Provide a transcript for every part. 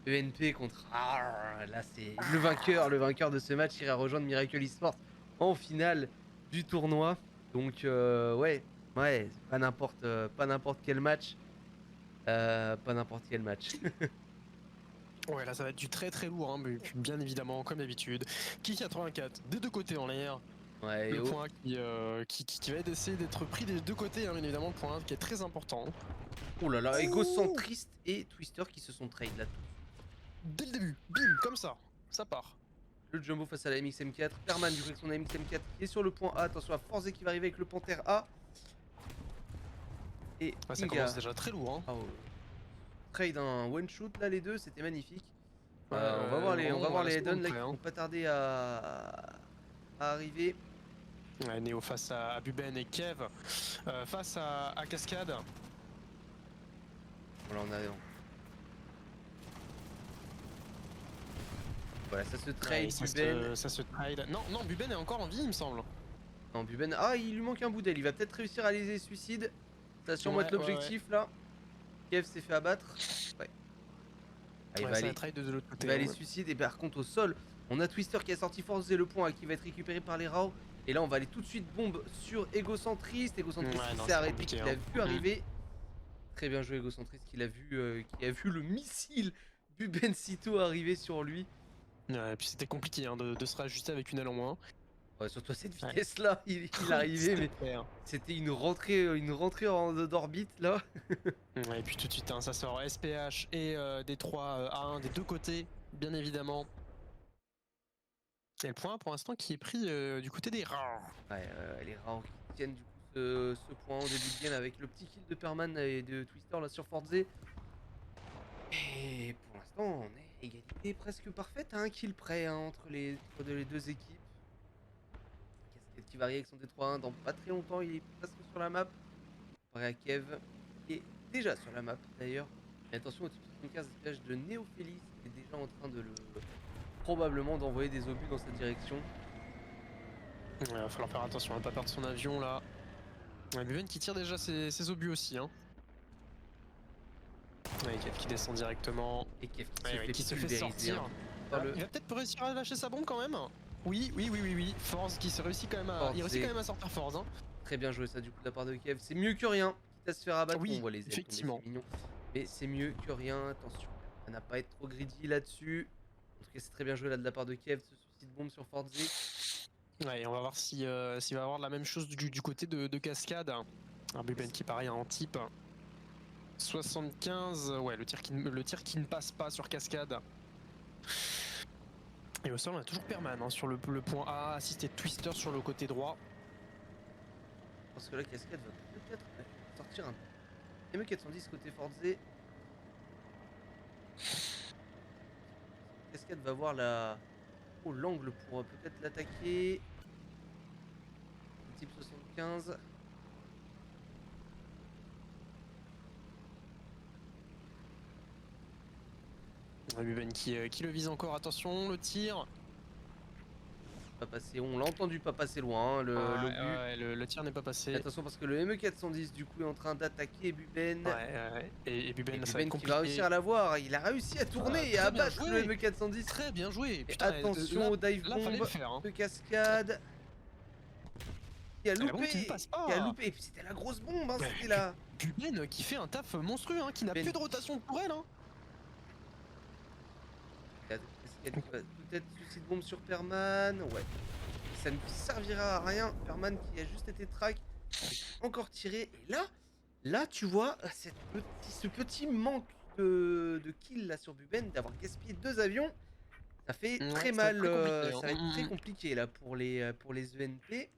ENP contre... Ah, là, c'est le vainqueur de ce match ira rejoindre Miracle Esports en finale du tournoi. Donc, ouais, pas n'importe quel match. Pas n'importe quel match. Ouais, là ça va être du très très lourd, hein, mais bien évidemment, comme d'habitude. Ki 84, des deux côtés en l'air. Ouais, Le et oh, point qui va essayer d'être pris des deux côtés, hein, bien évidemment, le point qui est très important. oh là là, Ouh, égocentriste et Twister qui se sont trade là tout de suite. dès le début, bim, comme ça part. Le Jumbo face à la MXM4. Perman du coup avec son MXM4 qui est sur le point A. Attention à Forze qui va arriver avec le Panther A. Et Ouais, ça commence Inga. déjà très lourd. Hein. Oh, trade un one shoot là les deux, c'était magnifique. On va Vraiment voir à la les Hedon seconde là près. qui Hein. vont pas tarder à arriver. Ouais, Néo face à Buben et Kev face à Cascade. Voilà, voilà, ça se Ouais, trade Buben. ça se trade. Non, non, Buben est encore en vie, il me semble. Non, Buben. Ah, il lui manque un bout d'aile. Il va peut-être réussir à les suicide. Ça va sûrement être Ouais, ouais, ouais. l'objectif là. Kev s'est fait abattre. Ouais. Ah, Ouais, c'est la trade de l'autre il côté. va Hein, aller ouais. suicide. Et par contre, au sol, on a Twister qui a sorti Force et le point qui va être récupéré par les Rao. Et là, on va aller tout de suite bombe sur Egocentriste. Egocentriste Ouais, qui non, s'est c'est arrêté, compliqué. qui l'a Hein. vu arriver. Très bien joué, Egocentriste qui a vu le missile du Bencito arriver sur lui. Ouais, et puis c'était compliqué hein, de se réajuster avec une aile en moins. Ouais, surtout à cette Ouais. vitesse-là, il arrivait, mais clair. c'était une rentrée d'orbite là. Ouais, et puis tout de suite, hein, ça sort SPH et D3 A1 des deux côtés, bien évidemment. Et le point pour l'instant qui est pris du côté des rares. Ouais, les Rao qui tiennent du coup ce point au début de game avec le petit kill de Perman et de Twister là sur Forze. Et pour l'instant, on est égalité presque parfaite à un kill près hein, entre les deux équipes. Casquette qui varie avec son D3-1 dans pas très longtemps, il est presque sur la map. Comparé à Kev, qui est déjà sur la map d'ailleurs. Et attention au type 75 espèce de Néophélis qui est déjà en train de le. Probablement d'envoyer des obus dans cette direction. Il va falloir faire attention à ne pas perdre son avion là. Ouais, Buven qui tire déjà ses obus aussi. Hein. Ouais, Kev qui descend directement. Et Kev Qui se fait pulvériser. sortir. Par le Il va peut-être réussir à lâcher sa bombe quand même. Oui. Force qui se réussit quand même à. Il réussit quand même à sortir Force. Hein. Très bien joué ça du coup de la part de Kev. C'est mieux que rien. Quitte à se faire abattre. Bon, on Oui, voit les ailes tomber, effectivement. c'est mignon. Mais c'est mieux que rien. Attention. On n'a pas être trop greedy là-dessus. En tout cas, c'est très bien joué là de la part de Kev. Ce souci de bombe sur Forze. Ouais, on va voir s'il va avoir la même chose du côté de Cascade. Un Buben qui pareil en type. 75, ouais, le tir qui ne passe pas sur Cascade. Et au sol, on a toujours Perman hein, sur le point A, assisté de Twister sur le côté droit. Parce que là, Cascade va peut-être sortir un ME410 côté Forze. Cascade va voir l'angle pour peut-être l'attaquer. Type 75. Buben qui le vise encore, attention, le tir. Pas passé, on l'a entendu pas passer loin, hein, Le tir n'est pas passé. Attention parce que le ME410 du coup est en train d'attaquer Buben. Et Buben, Et là, ça va être Buben qui compliqué. va réussir à l'avoir. Il a réussi à tourner et à abattre le ME410. Très bien joué. Et Putain, attention au dive fallait bomb le faire. Hein. de Cascade. Qui a La bombe qui ne loupé. passe pas. Qui a loupé. Et puis c'était la grosse bombe, hein, c'était là. Buben qui fait un taf monstrueux, hein, qui n'a plus de rotation pour elle. Hein. Cascade qui va peut-être suicide bombe sur Perman. Ouais. Ça ne servira à rien. Perman qui a juste été track. Encore tiré. Et là tu vois ce petit manque de kill là sur Buben, d'avoir gaspillé 2 avions. Ça fait très mal. Ça va être très compliqué là pour les ENP.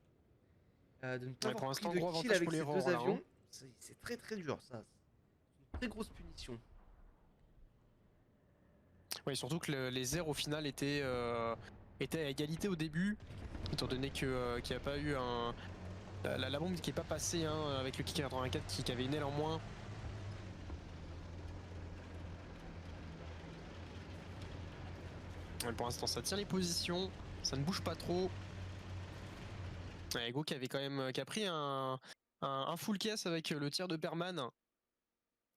De ne pas avoir pris de kill avec ces 2 avions. Hein. C'est très très dur ça. C'est une très grosse punition. Oui, surtout que les airs au final étaient à égalité au début, étant donné qu'il n'y a pas eu la bombe qui n'est pas passée hein, avec le Ki 84 qui avait une aile en moins. Pour l'instant, ça tient les positions, ça ne bouge pas trop. Ego qui a pris un full caisse avec le tir de Perman.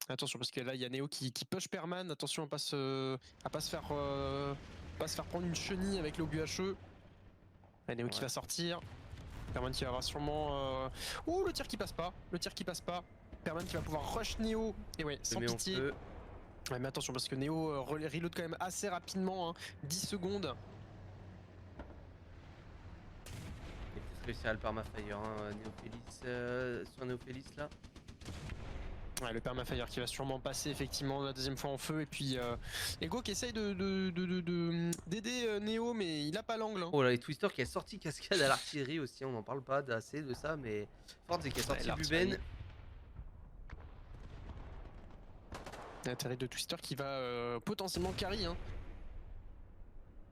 Attention parce que là il y a Neo qui push Perman, attention à pas se faire prendre une chenille avec l'OBHE. Neo qui Ouais. va sortir. Perman qui va avoir sûrement. Ouh, le tir qui passe pas. Le tir qui passe pas. Perman qui va pouvoir rush Neo. Et ouais, sans Mais on pitié. peut. Ouais, mais attention parce que Neo reload quand même assez rapidement. Hein. 10 secondes. Il a peut-être réussi à le permafire, hein, Néophélis. Sur Néophélis là. Ouais, le permafire qui va sûrement passer effectivement la deuxième fois en feu. Et puis Ego qui essaye d'aider Neo, mais il a pas l'angle. Hein. Oh là, et Twister qui a sorti cascade à l'artillerie aussi, on n'en parle pas assez de ça, mais Forza qui a sorti Ouais, Buben. L'intérêt de Twister qui va potentiellement carry. Hein.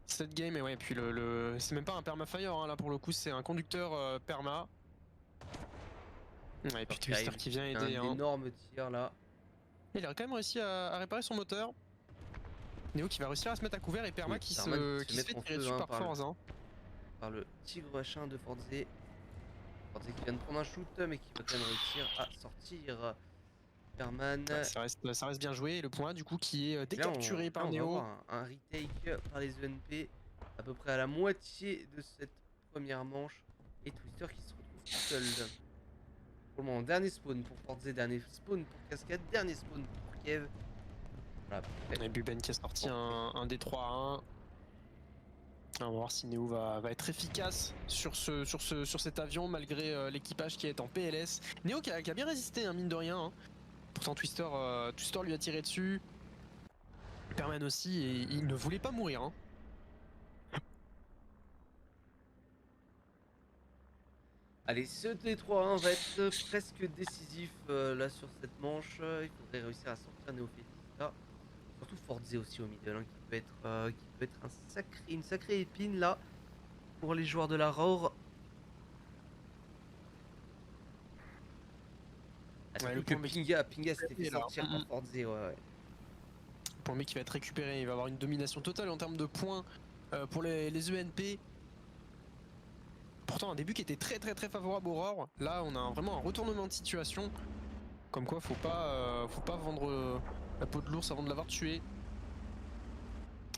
Cette game, et ouais, puis c'est même pas un permafire hein, là pour le coup, c'est un conducteur perma. Ouais, et puis Twister qui vient aider. Un hein. énorme tir là. Il a quand même réussi à réparer son moteur. Neo qui va réussir à se mettre à couvert et Perma Oui, qui Perman se qui se fait met en tirer feu, dessus hein, par Forza. Hein. Par le tigre machin de Forza. Forza qui vient de prendre un shoot, mais qui va quand même réussir à sortir Perman. Ouais, ça reste bien joué. Et le point du coup qui est Là, décapturé par on va Neo. avoir un retake par les ENP à peu près à la moitié de cette première manche. Et Twister qui se retrouve tout seul. Pour le moment, dernier spawn pour Forza, dernier spawn pour Cascade, dernier spawn pour Kiev. Voilà, Et Buben qui a sorti un D3 à 1. On va voir si Neo va être efficace sur cet avion malgré l'équipage qui est en PLS. Neo qui a bien résisté, hein, mine de rien. Hein. Pourtant Twister lui a tiré dessus. Perman aussi et il ne voulait pas mourir. Hein. Allez, ce T3-1 va être presque décisif là sur cette manche. Il faudrait réussir à sortir Néophélis là. Surtout Forza aussi au middle, hein, qui peut être une sacrée épine là pour les joueurs de la Roar. Ah, Ouais, surtout que Pinga s'était fait sortir par Forza, ouais. Pour le mec qui va être récupéré, il va avoir une domination totale en termes de points pour les ENP. Pourtant un début qui était très favorable au Roar. Là on a vraiment un retournement de situation. Comme quoi faut pas vendre la peau de l'ours avant de l'avoir tué.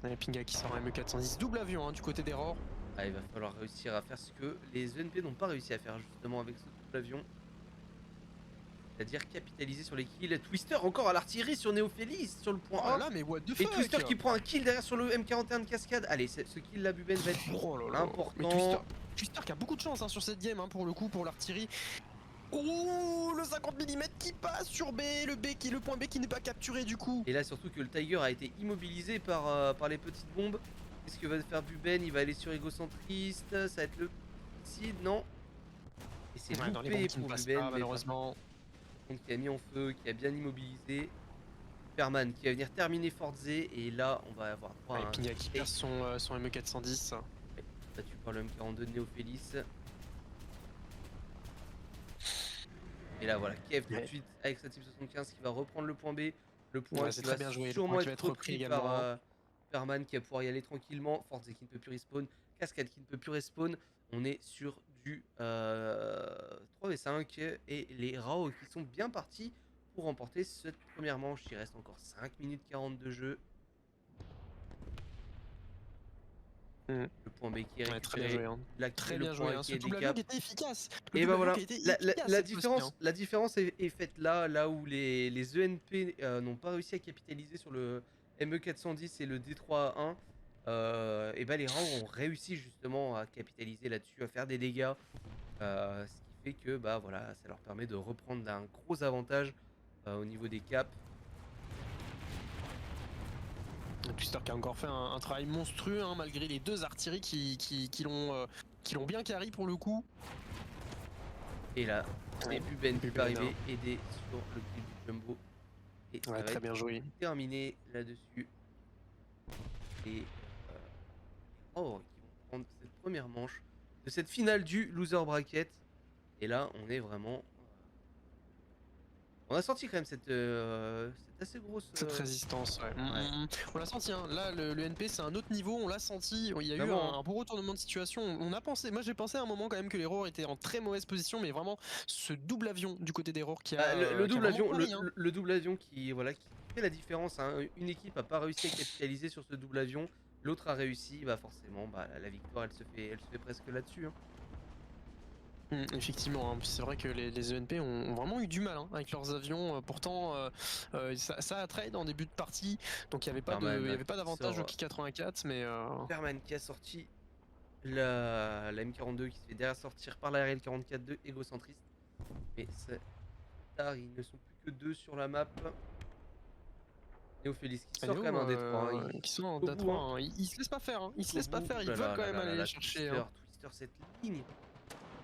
Et Pinga qui sort un ME410 double avion hein, du côté des Roar. Ah, il va falloir réussir à faire ce que les ENP n'ont pas réussi à faire justement avec ce double avion. C'est-à-dire capitaliser sur les kills. Twister encore à l'artillerie sur Néophélis sur le point 1. Là mais what the Et fuck. Twister qui prend un kill derrière sur le M41 de cascade. Allez, ce kill là Buben va être important. Mais Twister qui a beaucoup de chance hein, sur cette game hein, pour le coup pour l'artillerie. Oh le 50 mm qui passe sur B, le point B qui n'est pas capturé du coup. Et là surtout que le Tiger a été immobilisé par les petites bombes. Qu'est-ce que va faire Buben? Il va aller sur égocentriste. Ça va être le Sid, non? Et c'est loupé pour Buben malheureusement. Qui a mis en feu, qui a bien immobilisé. Perman qui va venir terminer Forza. Et là on va avoir droit à un Pinga qui perd son ME410. Battu par le M42 de Néophélis. Et là voilà, Kiev tout de suite avec sa Type 75 qui va reprendre le point B. Le point qui va sûrement être repris par Perman qui va pouvoir y aller tranquillement. Forza qui ne peut plus respawn. Cascade qui ne peut plus respawn. On est sur du 3v5 et les Rao qui sont bien partis pour remporter cette première manche. Il reste encore 5 minutes 40 de jeu. Le point B qui est récupéré. Très bien joué. Hein. Là, très bien joué. Hein. Ce double avion qui était efficace. Et bah voilà, la différence est faite là où les ENP n'ont pas réussi à capitaliser sur le ME410 et le D3A1. Et bah les rangs ont réussi justement à capitaliser là-dessus, à faire des dégâts. Ce qui fait que bah voilà, ça leur permet de reprendre un gros avantage au niveau des caps. Twister qui a encore fait un travail monstrueux hein, malgré les deux artilleries qui l'ont bien carry pour le coup. Et là, Buben qui va arriver aider sur le kill du Jumbo. Et ça va très bien joué. Terminé là-dessus. Et qui vont prendre cette première manche de cette finale du loser bracket. Et là, on est vraiment On a senti quand même cette assez grosse. Cette résistance, ouais. Ouais. On l'a senti, hein. Là, le NP, c'est un autre niveau, on l'a senti. Il y a eu Vraiment, hein. un beau retournement de situation. On a pensé, moi j'ai pensé à un moment quand même que l'Error était en très mauvaise position, mais vraiment, ce double avion du côté d'Error Bah, le qui a double vraiment avion, pari, hein. le double avion qui, voilà, qui fait la différence, hein. Une équipe a pas réussi à capitaliser sur ce double avion, l'autre a réussi, bah forcément, bah, la victoire, elle se fait presque là-dessus, hein. Effectivement, hein. C'est vrai que les ENP ont vraiment eu du mal hein, avec leurs avions. Pourtant, ça a trade en début de partie, donc il n'y Perman, avait pas qui d'avantage au sort, Ki 84, mais Perman qui a sorti la M42 qui se fait derrière sortir par la RL44 de égocentriste. Mais c'est tard, ils ne sont plus que deux sur la map. Néophélis qui sort quand même un D3, hein. qui sont en Au bout, hein. D3, hein. Ils se laissent pas faire, hein. Ils se Au laissent pas bout. faire, Ouh ils là veulent là quand là même là là aller les là, chercher. Twister, Hein. Twister,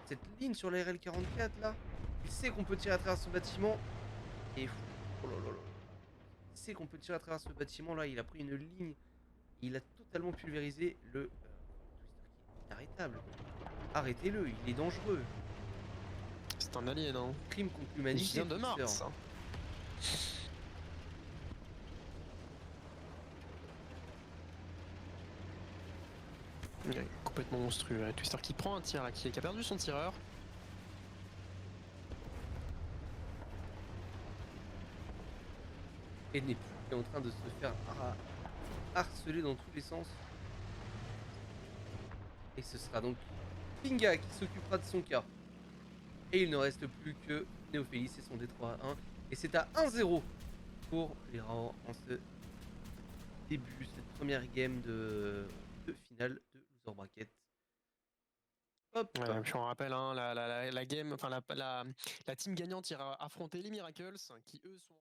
cette ligne sur la RL44 là, il sait qu'on peut tirer à travers ce bâtiment. Et oh là là là. Il sait qu'on peut tirer à travers ce bâtiment là, il a pris une ligne, il a totalement pulvérisé le Twister qui est inarrêtable. Arrêtez-le, il est dangereux. C'est un alien, hein. Crime contre Il l'humanité, vient de Twister. Mars. Complètement monstrueux. Twister qui prend un tir là, qui a perdu son tireur. Et n'est plus en train de se faire harceler dans tous les sens. Et ce sera donc Pinga qui s'occupera de son cas. Et il ne reste plus que Néophélis et son D3 à 1. Et c'est à 1-0 pour les Raw en ce début, cette première game de finale de Loser Bracket. Hop. Ouais, puis on rappelle hein, la game, enfin la team gagnante ira affronter les Miracles, qui eux sont